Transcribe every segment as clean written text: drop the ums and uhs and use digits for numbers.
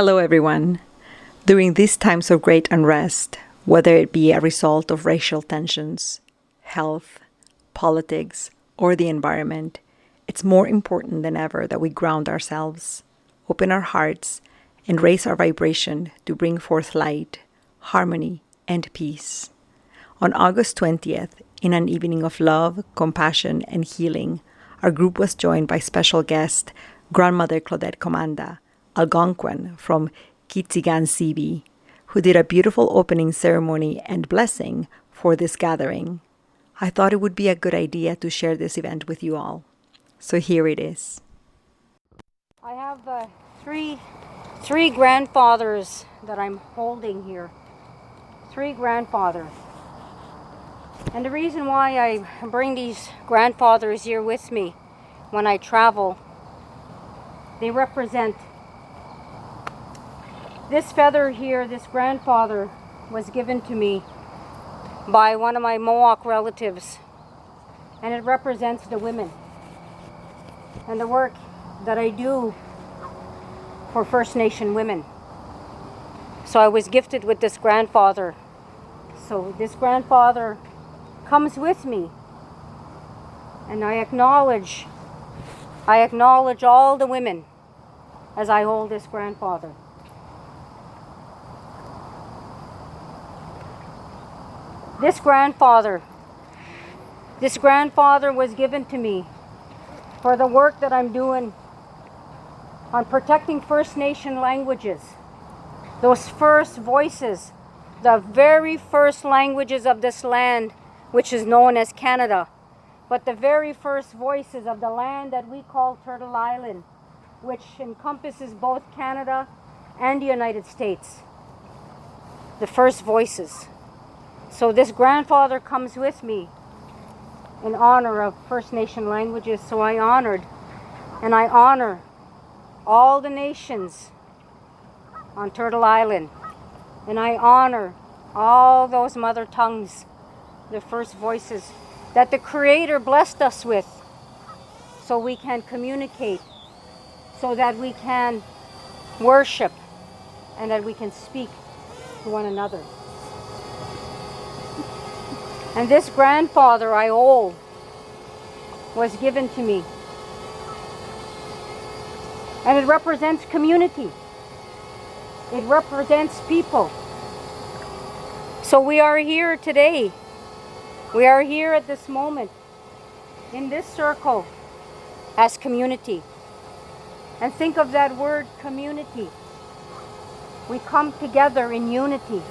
Hello, everyone. During these times of great unrest, whether it be a result of racial tensions, health, politics, or the environment, it's more important than ever that we ground ourselves, open our hearts, and raise our vibration to bring forth light, harmony, and peace. On August 20th, in an evening of love, compassion, and healing, our group was joined by special guest, Grandmother Claudette Commanda, Algonquin from Kitigan Zibi, who did a beautiful opening ceremony and blessing for this gathering. I thought it would be a good idea to share this event with you all. So here it is. I have three grandfathers that I'm holding here. Three grandfathers. And the reason why I bring these grandfathers here with me when I travel, they represent this feather here. This grandfather was given to me by one of my Mohawk relatives, and it represents the women and the work that I do for First Nation women. So I was gifted with this grandfather. So this grandfather comes with me, and I acknowledge all the women as I hold this grandfather. This grandfather was given to me for the work that I'm doing on protecting First Nation languages. Those first voices, the very first languages of this land, which is known as Canada, but the very first voices of the land that we call Turtle Island, which encompasses both Canada and the United States. The first voices. So this grandfather comes with me in honor of First Nation languages. So I honored and I honor all the nations on Turtle Island. And I honor all those mother tongues, the first voices that the Creator blessed us with, so we can communicate, so that we can worship, and that we can speak to one another. And this grandfather I hold was given to me. And it represents community. It represents people. So we are here today. We are here at this moment, in this circle, as community. And think of that word, community. We come together in unity.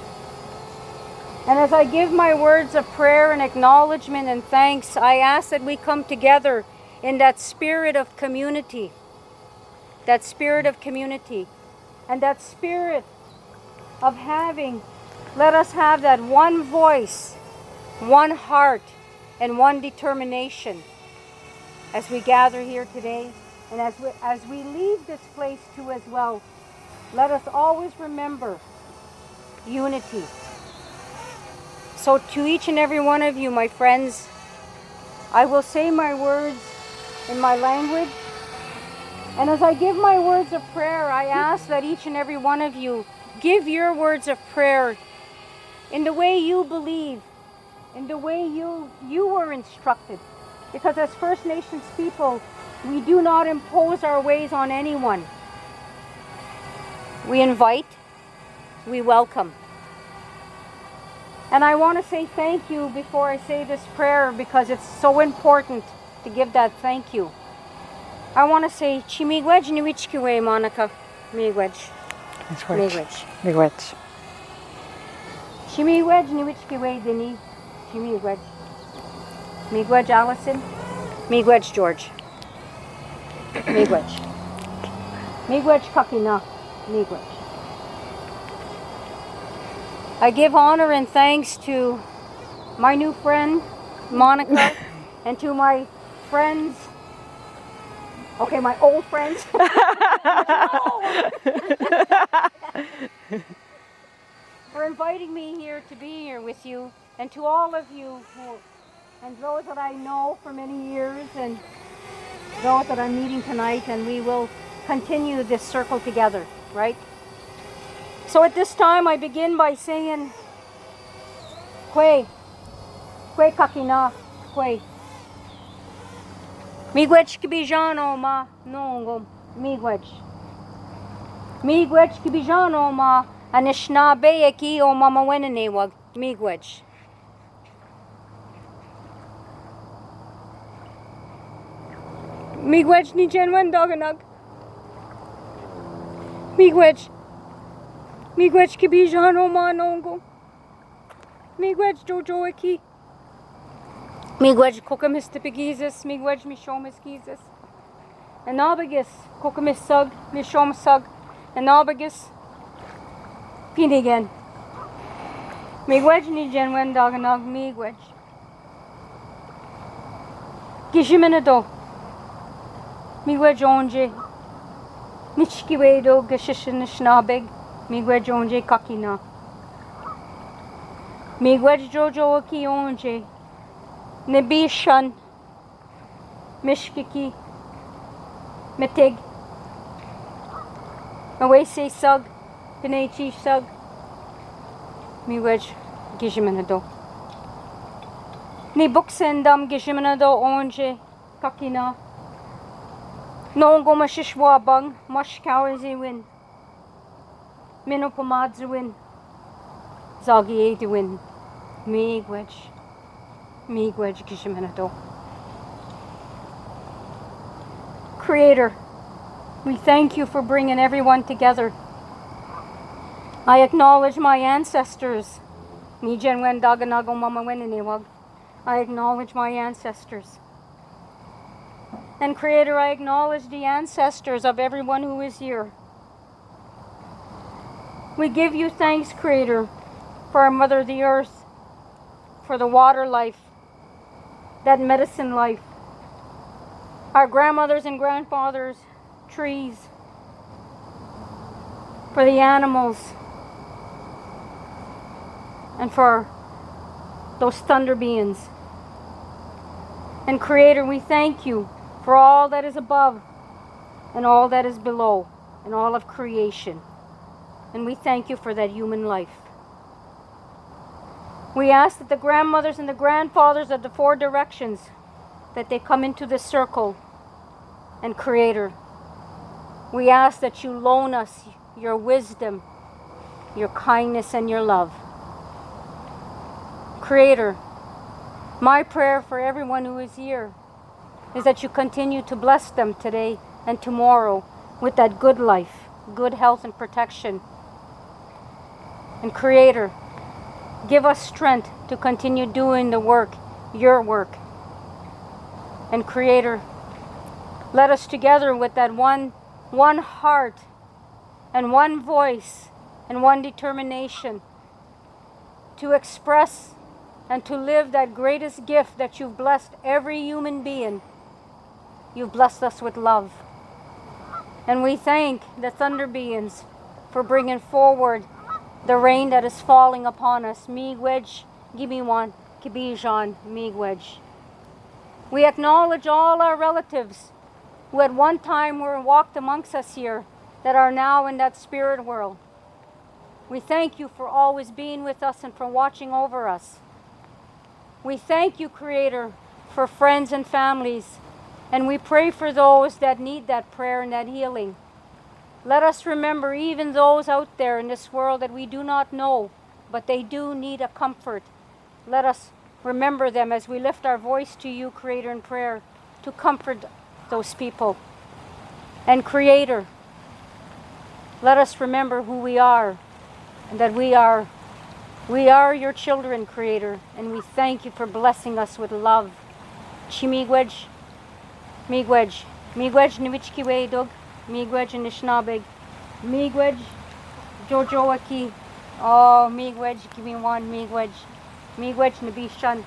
And as I give my words of prayer and acknowledgement and thanks, I ask that we come together in that spirit of community. That spirit of community. And that spirit of let us have that one voice, one heart, and one determination as we gather here today. And as we leave this place too as well, let us always remember unity. So to each and every one of you, my friends, I will say my words in my language. And as I give my words of prayer, I ask that each and every one of you give your words of prayer in the way you believe, in the way you were instructed. Because as First Nations people, we do not impose our ways on anyone. We invite, we welcome. And I want to say thank you before I say this prayer, because it's so important to give that thank you. I want to say, Chimigwej niwichkiwe Monica. Miigwej. Miigwej. Miigwej. Chimigwej niwichkiwe Dini. Chimigwej. Miigwej Allison. Miigwej George. Miigwej. Miigwej Kakina. Miigwej. I give honor and thanks to my new friend, Monica, and to my friends, my old friends, for inviting me here to be here with you, and to all of you, and those that I know for many years, and those that I'm meeting tonight, and we will continue this circle together, right? So at this time I begin by saying, Kwe kakina, kwe. Miigwech kibijano ma nongom, miigwech. Miigwech kibijano ma Anishinaabe eki o mama wenenewag, miigwech. Miigwech ni jenwen doganag. Miigwech. Miigwech kibijano ma nongom. Miigwech jojo eki. Miigwech kokamistipigizis, miigwech mishomiskizis. Anabagis kokamisug, mishomsug. Anabagis Kitigan. Miigwech ni jenwen doganag, miigwech. Gishiminado. Miigwech onje. Nichkiwedo gashishinishnabig. Miigwech onje kakina. Miigwech jojo aki onje. Nibishan. Mishkiki. Mitig. Awese sug. Pinechi sug. Miigwech gishiminado. Ni buksendam gishiminado onje kakina. Nongo mashishwabang mashkawazi win. Minopomadzi win. Zagi win. Miigwech gishiminado. Creator, we thank you for bringing everyone together. I acknowledge my ancestors. I acknowledge my ancestors. And Creator, I acknowledge the ancestors of everyone who is here. We give you thanks, Creator, for our Mother the Earth, for the water life, that medicine life, our grandmothers and grandfathers, trees, for the animals, and for those thunder beings. And Creator, we thank you for all that is above and all that is below and all of creation. And we thank you for that human life. We ask that the grandmothers and the grandfathers of the four directions, that they come into this circle. And Creator, we ask that you loan us your wisdom, your kindness, and your love. Creator, my prayer for everyone who is here is that you continue to bless them today and tomorrow with that good life, good health and protection. And Creator, give us strength to continue doing the work, your work. And Creator, let us together with that one heart and one voice and one determination to express and to live that greatest gift that you've blessed every human being. You've blessed us with love. And we thank the thunder beings for bringing forward the rain that is falling upon us. Miigwech, Gibiwan, Kibijan, Miigwech. We acknowledge all our relatives who at one time were walked amongst us here that are now in that spirit world. We thank you for always being with us and for watching over us. We thank you, Creator, for friends and families, and we pray for those that need that prayer and that healing. Let us remember even those out there in this world that we do not know, but they do need a comfort. Let us remember them as we lift our voice to you, Creator, in prayer, to comfort those people. And Creator, let us remember who we are, and that we are your children, Creator, and we thank you for blessing us with love. Chimigwej, Miigwech, Miigwech Niwichkiwedog, Miigwech Anishinaabe, Miigwech Jojoaki, oh Miigwech Kibiwan, Miigwech Nabishan,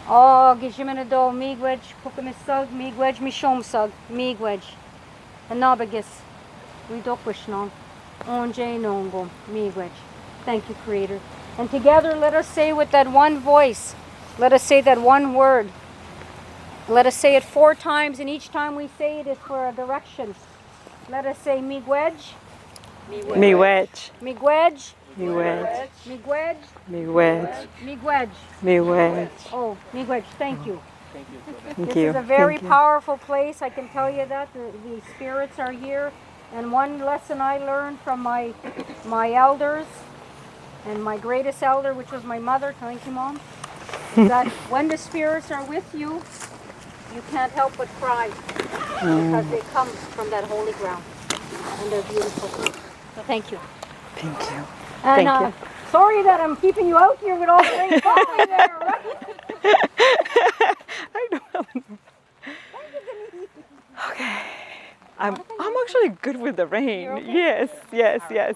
oh Gishiminado, Miigwech Pukamisug, Miigwech Mishomsug, Miigwech, Anabagis, Widokwishnon, Onje Nongom, Miigwech. Thank you, Creator. And together let us say with that one voice, let us say that one word. Let us say it 4 times, and each time we say it is for a direction. Let us say Miigwech, Miigwech. Miigwech. Miigwech. Miigwech. Miigwech. Miigwech. Miigwech. Oh, Miigwech, thank you. Thank This you. is a very Thank you. powerful place, I can tell you that. The spirits are here. And one lesson I learned from my elders, and my greatest elder, which was my mother, thank you, Mom, is that when the spirits are with you, you can't help but cry because they come from that holy ground. And they're beautiful. So thank you. Thank you. And, Thank you. sorry that I'm keeping you out here with all the rain falling there, right? I don't know. Okay. I'm actually good with the rain. Okay? Yes, yes, yes.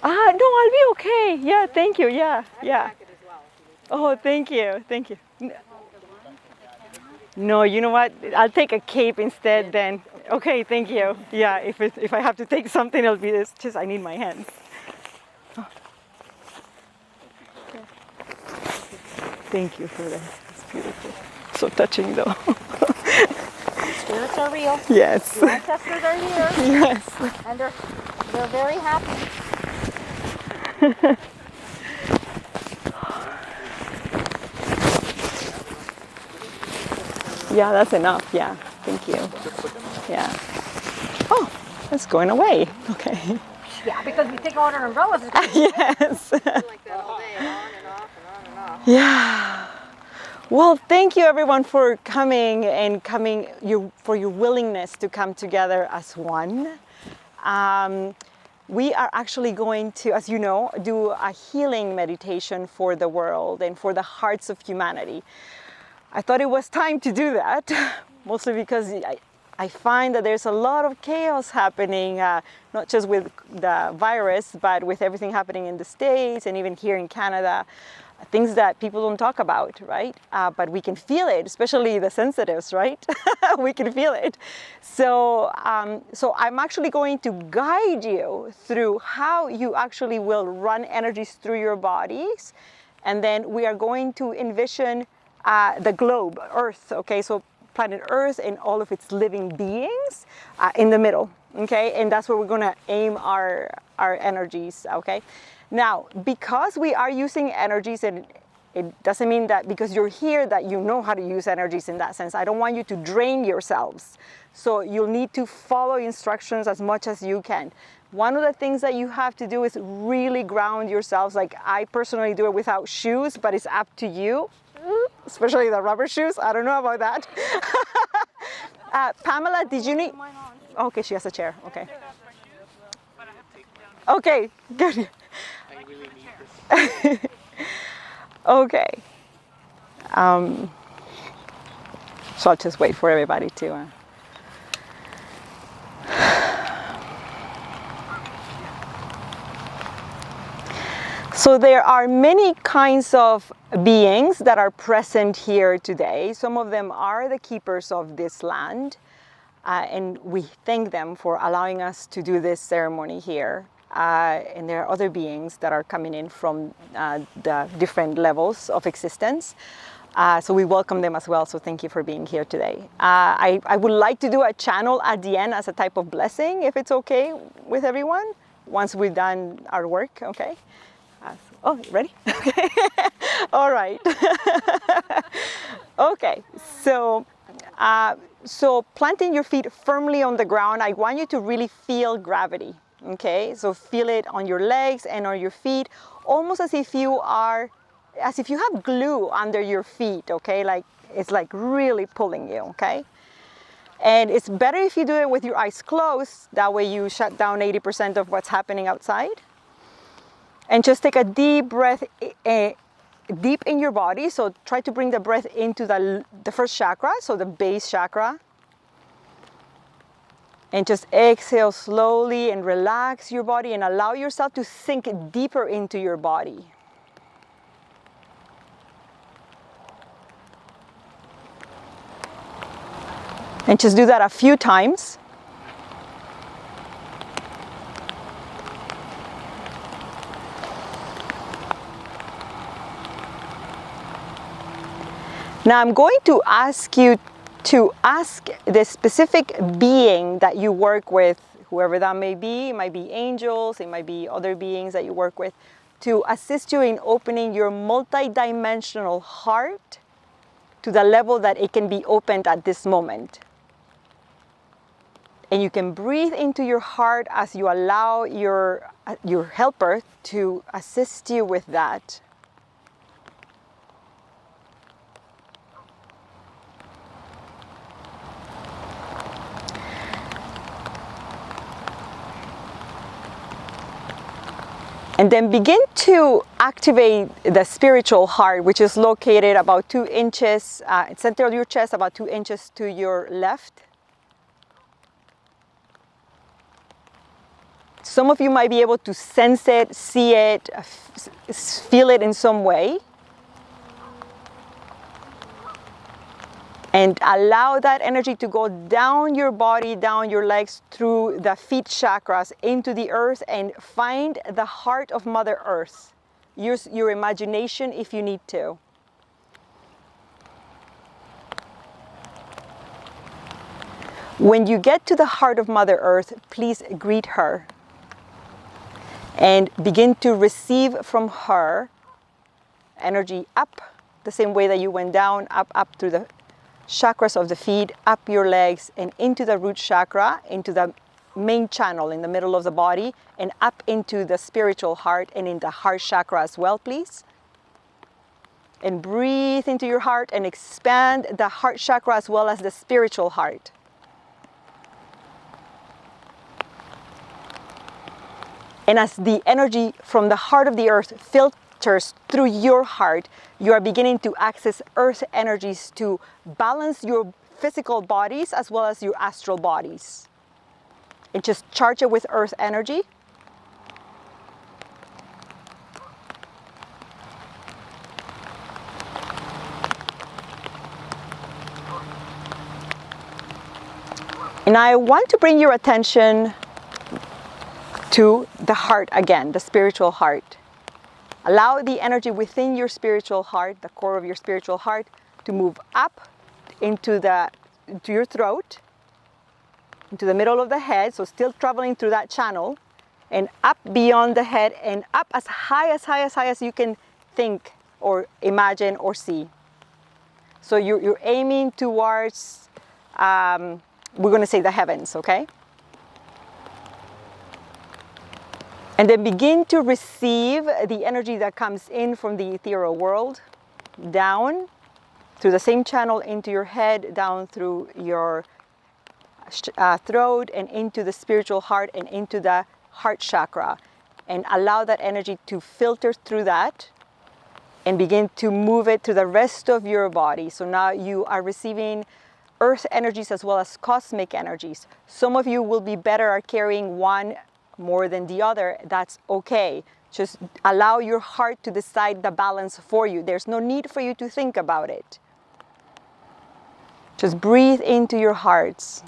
No, I'll be okay. Yeah, thank you. Yeah, yeah. Oh, thank you. Thank you. No, you know what? I'll take a cape instead then. Okay, thank you. Yeah, if I have to take something, it'll be this. Just I need my hands. Oh. Thank you for that. It's beautiful. So touching though. Spirits are real. Yes. The ancestors are here. Yes. And they're very happy. Yeah, that's enough. Yeah, thank you. Yeah. Oh, it's going away. Okay. Yeah, because we take out our umbrellas. Yes. Like that all day, on and off and on and off. Yeah. Well, thank you everyone for coming for your willingness to come together as one. We are actually going to, as you know, do a healing meditation for the world and for the hearts of humanity. I thought it was time to do that, mostly because I find that there's a lot of chaos happening, not just with the virus, but with everything happening in the States and even here in Canada. Things that people don't talk about, right? But we can feel it, especially the sensitives, right? We can feel it. So I'm actually going to guide you through how you actually will run energies through your bodies. And then we are going to envision the globe, Earth, okay? So planet Earth and all of its living beings in the middle, okay? And that's where we're gonna aim our energies, okay? Now, because we are using energies, and it doesn't mean that because you're here that you know how to use energies in that sense. I don't want you to drain yourselves. So you'll need to follow instructions as much as you can. One of the things that you have to do is really ground yourselves. Like I personally do it without shoes, but it's up to you, especially the rubber shoes. I don't know about that. Pamela, did you need? Okay, she has a chair. Okay. Okay, good. I really need this. Okay. So I'll just wait for everybody to. So there are many kinds of beings that are present here today. Some of them are the keepers of this land, and we thank them for allowing us to do this ceremony here. And there are other beings that are coming in from the different levels of existence. So we welcome them as well. So thank you for being here today. I would like to do a channel at the end as a type of blessing, if it's okay with everyone, once we've done our work, okay? Oh, ready? Okay. All right. Okay, so planting your feet firmly on the ground, I want you to really feel gravity. Okay, so feel it on your legs and on your feet, almost as if you have glue under your feet, okay? Like it's like really pulling you, okay? And it's better if you do it with your eyes closed, that way you shut down 80% of what's happening outside. And just take a deep breath deep in your body, so try to bring the breath into the first chakra, so the base chakra. And just exhale slowly and relax your body and allow yourself to sink deeper into your body. And just do that a few times. Now I'm going to ask you to ask the specific being that you work with whoever that may be. It might be angels, it might be other beings that you work with, to assist you in opening your multidimensional heart to the level that it can be opened at this moment. And you can breathe into your heart as you allow your helper to assist you with that. And then begin to activate the spiritual heart, which is located about 2 inches, center of your chest, about 2 inches to your left. Some of you might be able to sense it, see it, feel it in some way. And allow that energy to go down your body, down your legs, through the feet chakras, into the earth, and find the heart of Mother Earth. Use your imagination if you need to. When you get to the heart of Mother Earth, please greet her and begin to receive from her energy up, the same way that you went down, up through the chakras of the feet, up your legs, and into the root chakra, into the main channel in the middle of the body, and up into the spiritual heart and in the heart chakra as well, please. And breathe into your heart and expand the heart chakra as well as the spiritual heart. And as the energy from the heart of the earth filters through your heart, you are beginning to access earth energies to balance your physical bodies as well as your astral bodies. And just charge it with earth energy. And I want to bring your attention to the heart again, the spiritual heart. Allow the energy within your spiritual heart, the core of your spiritual heart, to move up into your throat, into the middle of the head, so still traveling through that channel, and up beyond the head and up as high as you can think or imagine or see. So you're aiming towards, we're going to say the heavens, okay? And then begin to receive the energy that comes in from the ethereal world, down through the same channel into your head, down through your throat, and into the spiritual heart and into the heart chakra. And allow that energy to filter through that and begin to move it to the rest of your body. So now you are receiving earth energies as well as cosmic energies. Some of you will be better at carrying one more than the other. That's okay. Just allow your heart to decide the balance for you. There's no need for you to think about it. Just breathe into your hearts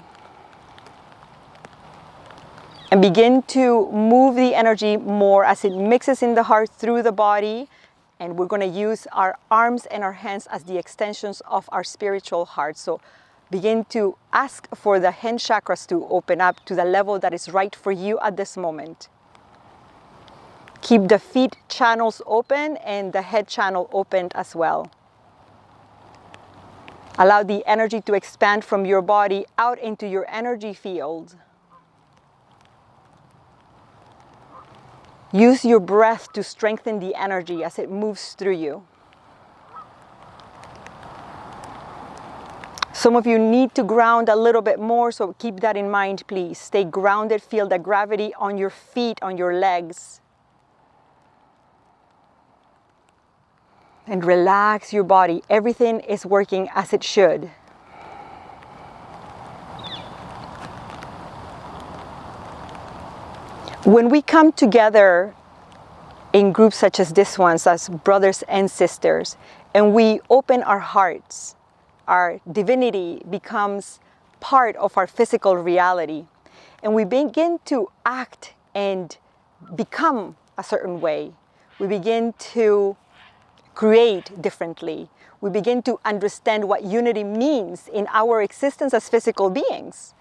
and begin to move the energy more as it mixes in the heart through the body. And we're going to use our arms and our hands as the extensions of our spiritual heart. So begin to ask for the hand chakras to open up to the level that is right for you at this moment. Keep the feet channels open and the head channel opened as well. Allow the energy to expand from your body out into your energy field. Use your breath to strengthen the energy as it moves through you. Some of you need to ground a little bit more, so keep that in mind, please. Stay grounded, feel the gravity on your feet, on your legs. And relax your body. Everything is working as it should. When we come together in groups such as this one, as brothers and sisters, and we open our hearts, our divinity becomes part of our physical reality. And we begin to act and become a certain way. We begin to create differently. We begin to understand what unity means in our existence as physical beings.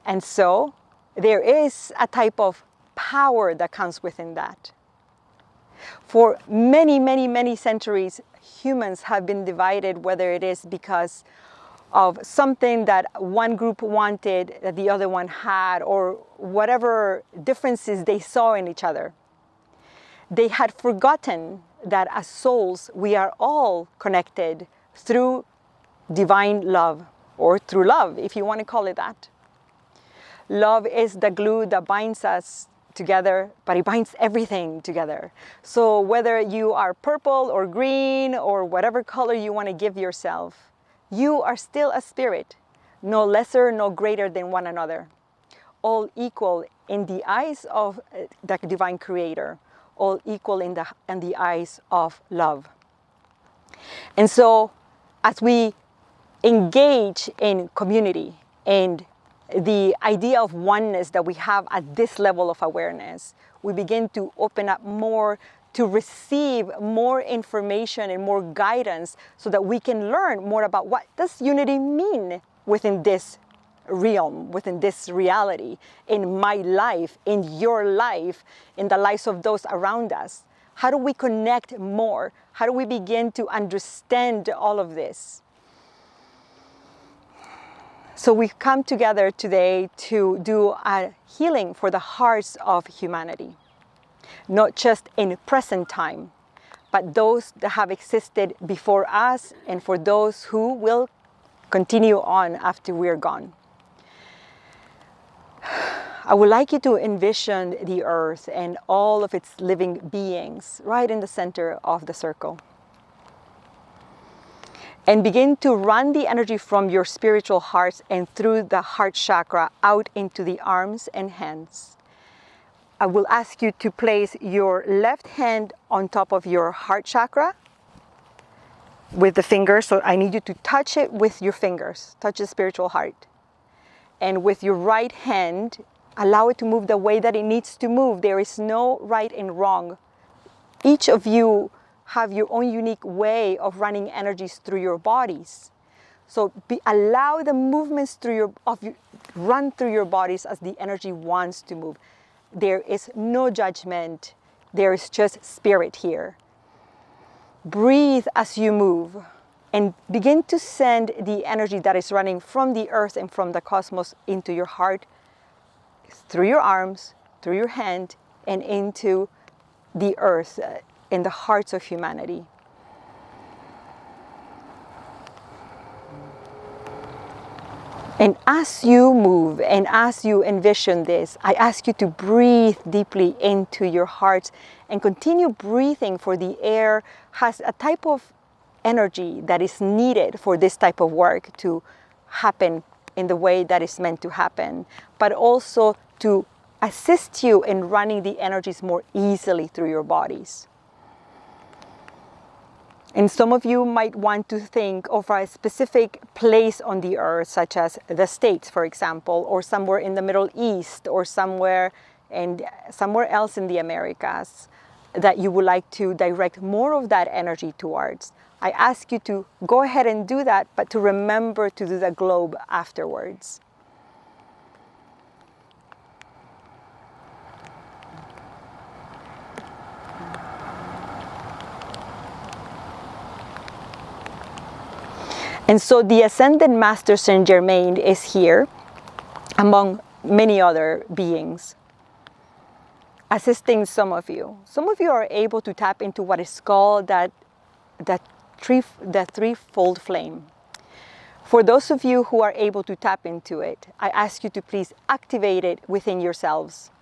And so there is a type of power that comes within that. For many, many, many centuries, humans have been divided, whether it is because of something that one group wanted that the other one had, or whatever differences they saw in each other. They had forgotten that as souls, we are all connected through divine love, or through love, if you want to call it that. Love is the glue that binds us together, but it binds everything together. So whether you are purple or green or whatever color you want to give yourself, you are still a spirit, no lesser, no greater than one another, all equal in the eyes of the divine creator, all equal in the eyes of love. And so as we engage in community and the idea of oneness that we have at this level of awareness, we begin to open up more to receive more information and more guidance so that we can learn more about what does unity mean within this realm, within this reality, in my life, in your life, in the lives of those around us. How do we connect more? How do we begin to understand all of this? So we've come together today to do a healing for the hearts of humanity, not just in present time, but those that have existed before us and for those who will continue on after we're gone. I would like you to envision the earth and all of its living beings right in the center of the circle. And begin to run the energy from your spiritual hearts and through the heart chakra out into the arms and hands. I will ask you to place your left hand on top of your heart chakra with the fingers. So I need you to touch it with your fingers, touch the spiritual heart. And with your right hand, allow it to move the way that it needs to move. There is no right and wrong. Each of you have your own unique way of running energies through your bodies. So allow the movements run through your bodies as the energy wants to move. There is no judgment. There is just spirit here. Breathe as you move and begin to send the energy that is running from the earth and from the cosmos into your heart, through your arms, through your hand, and into the earth, in the hearts of humanity. And as you move and as you envision this, I ask you to breathe deeply into your hearts and continue breathing, for the air has a type of energy that is needed for this type of work to happen in the way that is meant to happen, but also to assist you in running the energies more easily through your bodies. And some of you might want to think of a specific place on the earth, such as the States, for example, or somewhere in the Middle East, or somewhere else in the Americas, that you would like to direct more of that energy towards. I ask you to go ahead and do that, but to remember to do the globe afterwards. And so the Ascended Master Saint Germain is here, among many other beings, assisting some of you. Some of you are able to tap into what is called the threefold flame. For those of you who are able to tap into it, I ask you to please activate it within yourselves.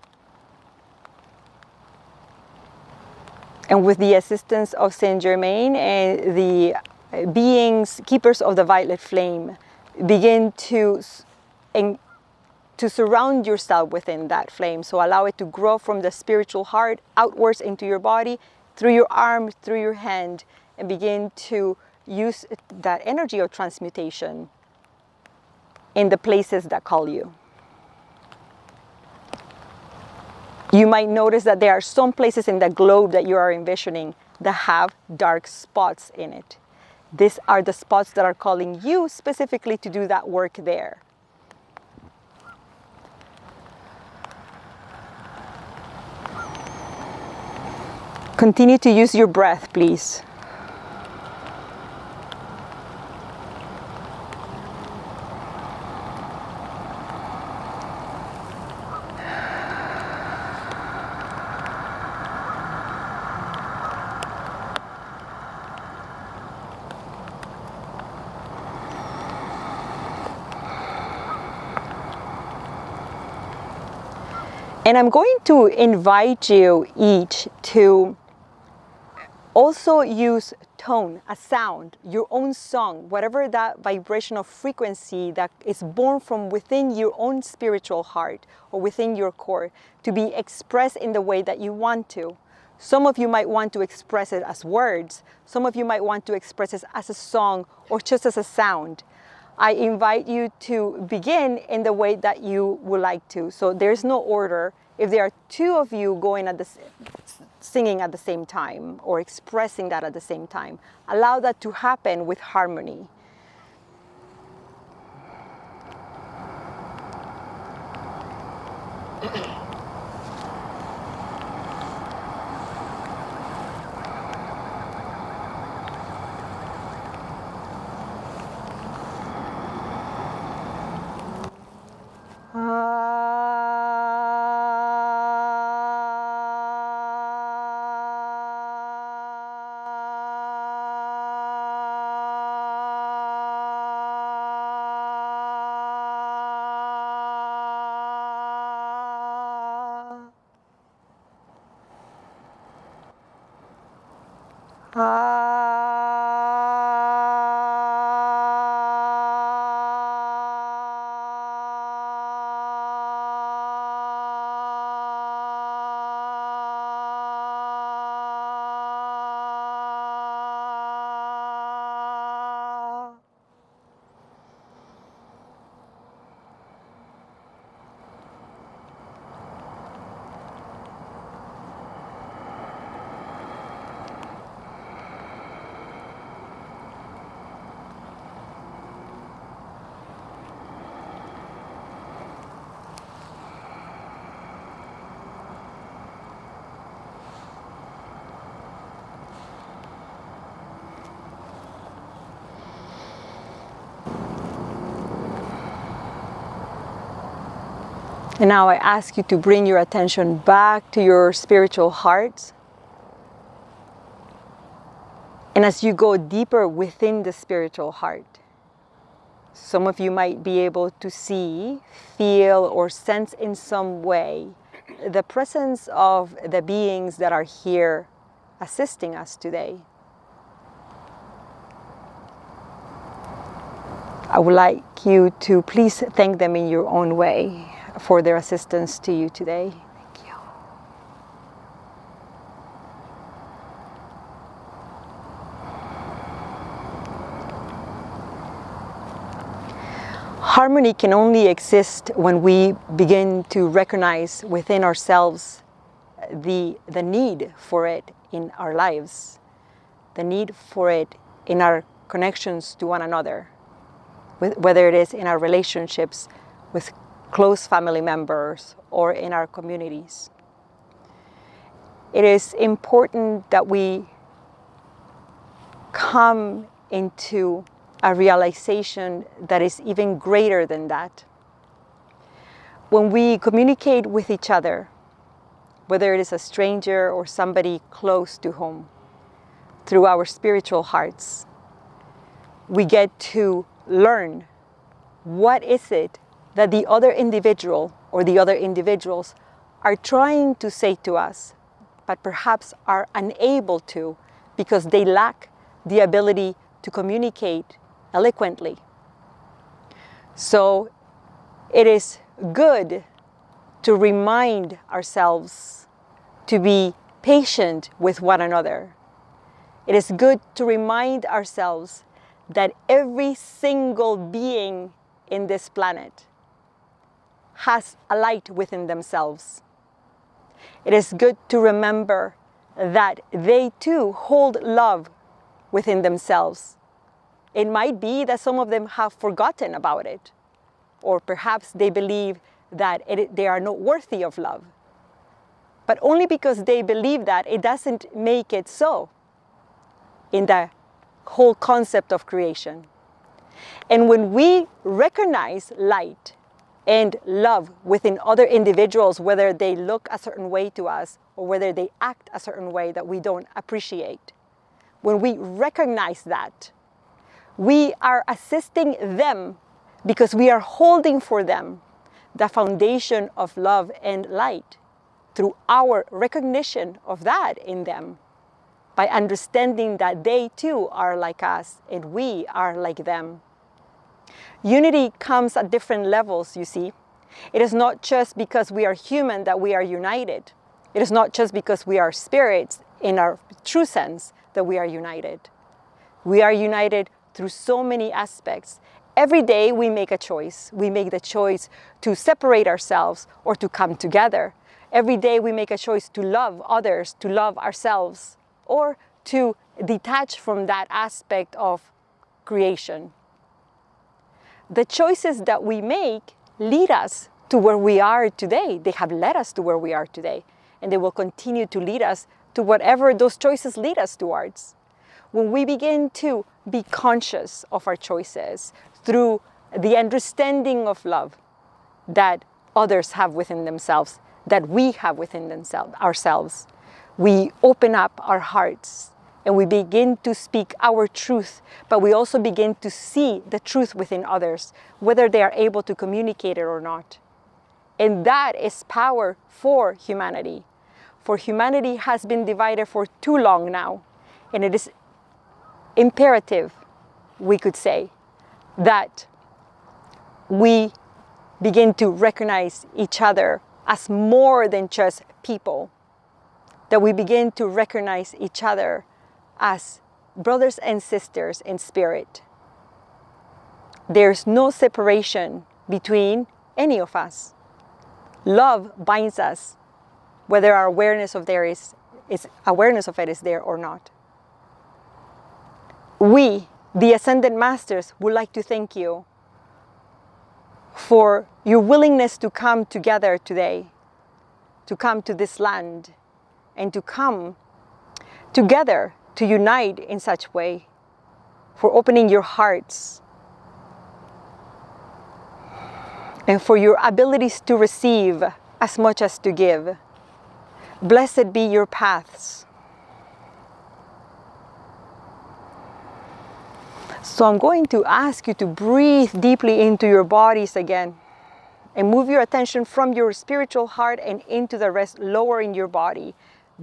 And with the assistance of Saint Germain and the beings, keepers of the violet flame, begin to surround yourself within that flame. So allow it to grow from the spiritual heart outwards into your body, through your arm, through your hand, and begin to use that energy of transmutation in the places that call you. You might notice that there are some places in the globe that you are envisioning that have dark spots in it. These are the spots that are calling you specifically to do that work there. Continue to use your breath, please. And I'm going to invite you each to also use tone, a sound, your own song, whatever that vibrational frequency that is born from within your own spiritual heart or within your core, to be expressed in the way that you want to. Some of you might want to express it as words. Some of you might want to express it as a song or just as a sound. I invite you to begin in the way that you would like to. So there's no order. If there are two of you going at the singing at the same time or expressing that at the same time, allow that to happen with harmony. And now I ask you to bring your attention back to your spiritual heart. And as you go deeper within the spiritual heart, some of you might be able to see, feel, or sense in some way the presence of the beings that are here assisting us today. I would like you to please thank them in your own way for their assistance to you today. Thank you. Harmony can only exist when we begin to recognize within ourselves the need for it in our lives, the need for it in our connections to one another, whether it is in our relationships with close family members or in our communities. It is important that we come into a realization that is even greater than that. When we communicate with each other, whether it is a stranger or somebody close to home, through our spiritual hearts, we get to learn what is it that the other individual or the other individuals are trying to say to us, but perhaps are unable to because they lack the ability to communicate eloquently. So it is good to remind ourselves to be patient with one another. It is good to remind ourselves that every single being in this planet has a light within themselves. It is good to remember that they too hold love within themselves. It might be that some of them have forgotten about it, or perhaps they believe that they are not worthy of love. But only because they believe that, it doesn't make it so in the whole concept of creation. And when we recognize light and love within other individuals, whether they look a certain way to us or whether they act a certain way that we don't appreciate, when we recognize that, we are assisting them because we are holding for them the foundation of love and light through our recognition of that in them, by understanding that they too are like us and we are like them. Unity comes at different levels, you see. It is not just because we are human that we are united. It is not just because we are spirits in our true sense that we are united. We are united through so many aspects. Every day we make a choice. We make the choice to separate ourselves or to come together. Every day we make a choice to love others, to love ourselves, or to detach from that aspect of creation. The choices that we make lead us to where we are today. They have led us to where we are today, and they will continue to lead us to whatever those choices lead us towards. When we begin to be conscious of our choices through the understanding of love that others have within themselves, that we have within ourselves, we open up our hearts and we begin to speak our truth, but we also begin to see the truth within others, whether they are able to communicate it or not. And that is power for humanity. For humanity has been divided for too long now, and it is imperative, we could say, that we begin to recognize each other as more than just people, that we begin to recognize each other as brothers and sisters in spirit. There's no separation between any of us. Love binds us, whether our awareness of it is there or not. We, the Ascended Masters, would like to thank you for your willingness to come together today, to come to this land, and to come together to unite in such way, for opening your hearts, and for your abilities to receive as much as to give. Blessed be your paths. So I'm going to ask you to breathe deeply into your bodies again and move your attention from your spiritual heart and into the rest, lower in your body,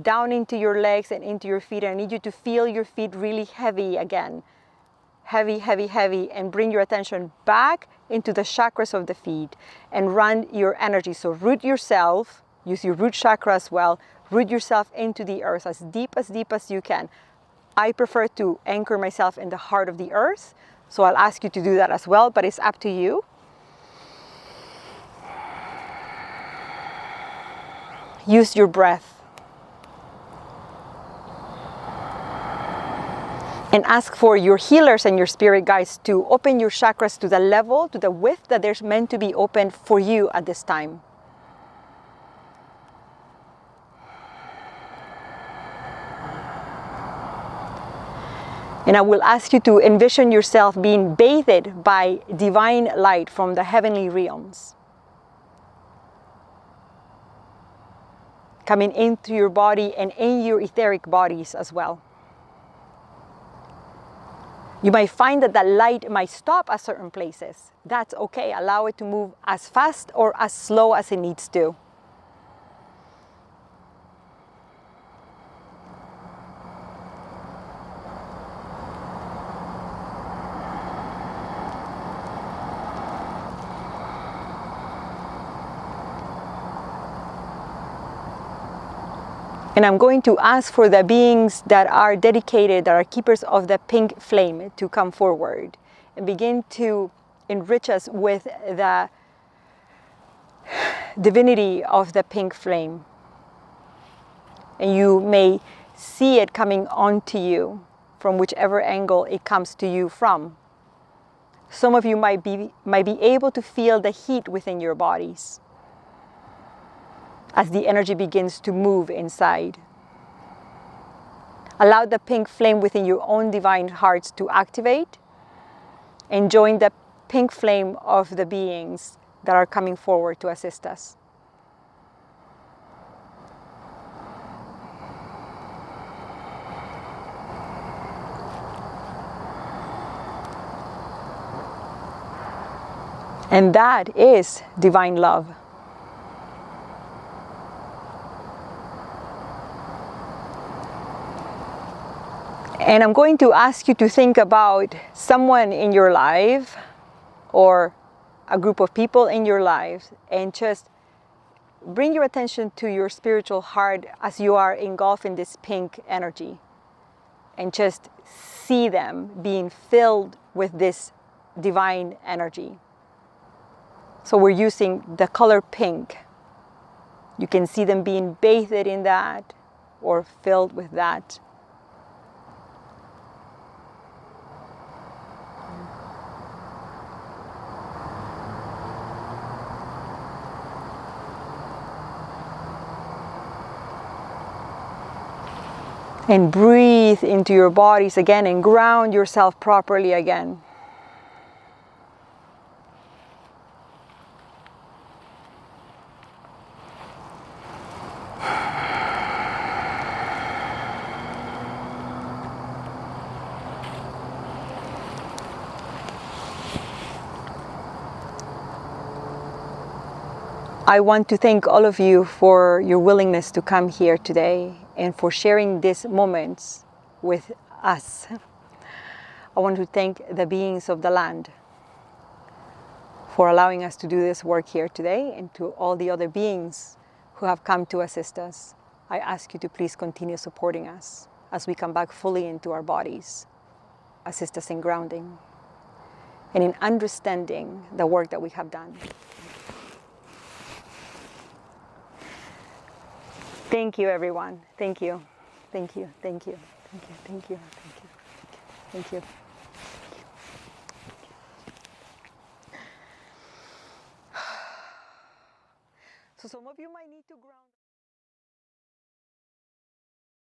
down into your legs and into your feet. I need you to feel your feet really heavy again. Heavy, heavy, heavy, and bring your attention back into the chakras of the feet and run your energy. So root yourself, use your root chakra as well, root yourself into the earth as deep as you can. I prefer to anchor myself in the heart of the earth, so I'll ask you to do that as well, but it's up to you. Use your breath. And ask for your healers and your spirit guides to open your chakras to the level, to the width that they're meant to be opened for you at this time. And I will ask you to envision yourself being bathed by divine light from the heavenly realms, coming into your body and in your etheric bodies as well. You might find that the light might stop at certain places. That's okay. Allow it to move as fast or as slow as it needs to. And I'm going to ask for the beings that are dedicated, that are keepers of the pink flame, to come forward and begin to enrich us with the divinity of the pink flame. And you may see it coming onto you from whichever angle it comes to you from. Some of you might be able to feel the heat within your bodies. as the energy begins to move inside. Allow the pink flame within your own divine hearts to activate and join the pink flame of the beings that are coming forward to assist us. And that is divine love. And I'm going to ask you to think about someone in your life or a group of people in your life, and just bring your attention to your spiritual heart as you are engulfed in this pink energy, and just see them being filled with this divine energy. So we're using the color pink. You can see them being bathed in that or filled with that. And breathe into your bodies again and ground yourself properly again. I want to thank all of you for your willingness to come here today and for sharing these moments with us. I want to thank the beings of the land for allowing us to do this work here today, and to all the other beings who have come to assist us. I ask you to please continue supporting us as we come back fully into our bodies. Assist us in grounding and in understanding the work that we have done. Thank you, everyone. Thank you. Thank you. Thank you. Thank you. Thank you. Thank you. Thank you. So some of you might need to ground.